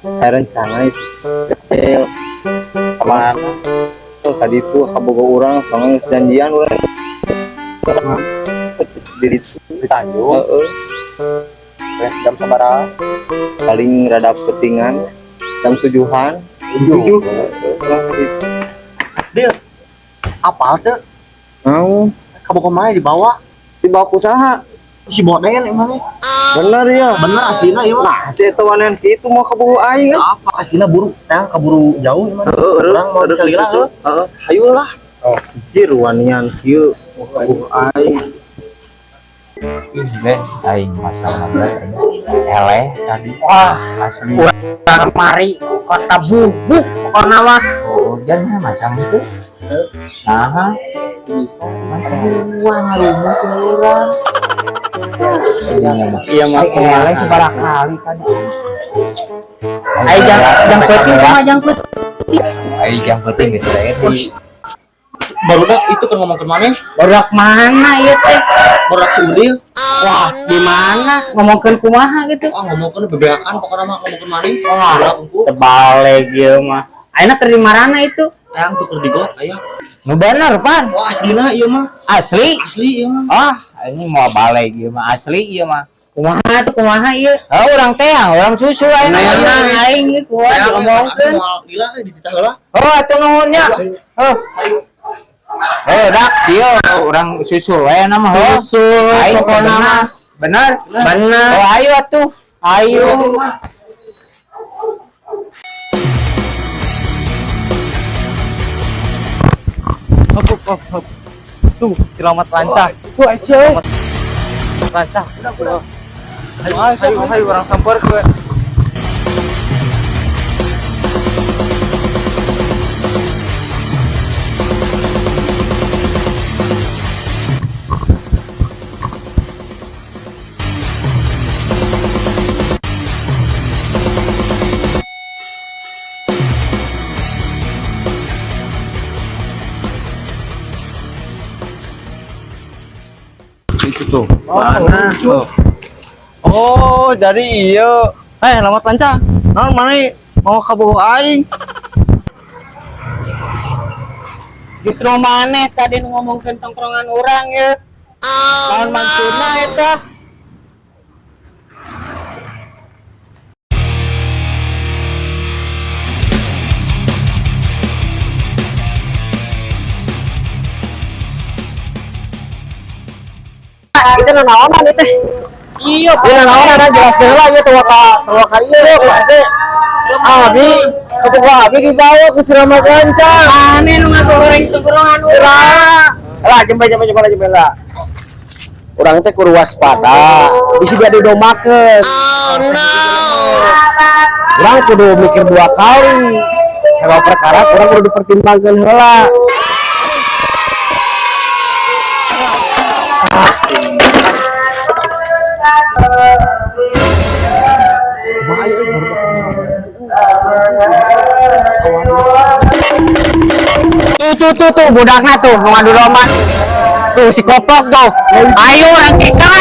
saya rencana itu kecil kemana tuh tadi tuh kabogo orang soalnya janjian orang diri di Tanjung jam sabaraha paling rada petingan jam 7-an 7 Dia apa tuh? mau Kamu kemana dibawa? dibawa ke usaha Si Boden emangnya? bener ya Bener aslinya ya. nah si tewanan itu mau kabogo aing kan Apa aslinya buru? Nah, keburu jauh emang. Orang mau disalila heuh. hayu lah oh jir wanian kieu mau kabogo aing deh aing masalah eleh tadi wah asli urang mari kota bubuk pokokna mah oh jangan macam itu nah macam uang ngarumu ke urang iya mah eleh sebarang kali tadi aing jang penting mah jang penting aing jang penting geus teh Baru dah itu kan ngomong ke mana? Borak mana ieu teh Baru si Udil. wah di mana ngomongkeun kumaha gitu Ngomong ke bebeakan pokoknya mah ngomong ke mana? wah terbalik ieu mah ayeuna keur di marana itu Yang tuker di got aya. nu bener pan Wah aslina ieu mah. asli Asli ieu mah. ah ini mau balik ieu mah asli ieu mah kumaha ieu oh urang teh urang susu ayeuna aing ieu kumaha ngomongkeun Gila dititah heula. oh atuh nuhun nya oh dak ieu urang susu ayeuna mah susu aing pokona mah bener oh ayo atuh ayo hop tuh selamat lancar wah sia lancar hayu orang samper ke itu tuh mana tuh oh jadi iya selamat lancar naon mana mau kabogo aing justru maneh tadi ngomongkeun tongkrongan urang ya naon maksudna eta itu naonan itu iya naonan jelaskeun heula ieu teu waka ieu teh abi kabogo abi dibawa ke selamat lancar aneh nu ngagoreng tongkrongan urang lah jempela urang teh kudu waspada bisa dia didomakeun urang kudu mikir 2 kali kalau perkara urang kudu dipertimbangkeun heula tuh budakna tuh ngadu domba tuh si kopok tuh ayo orang sika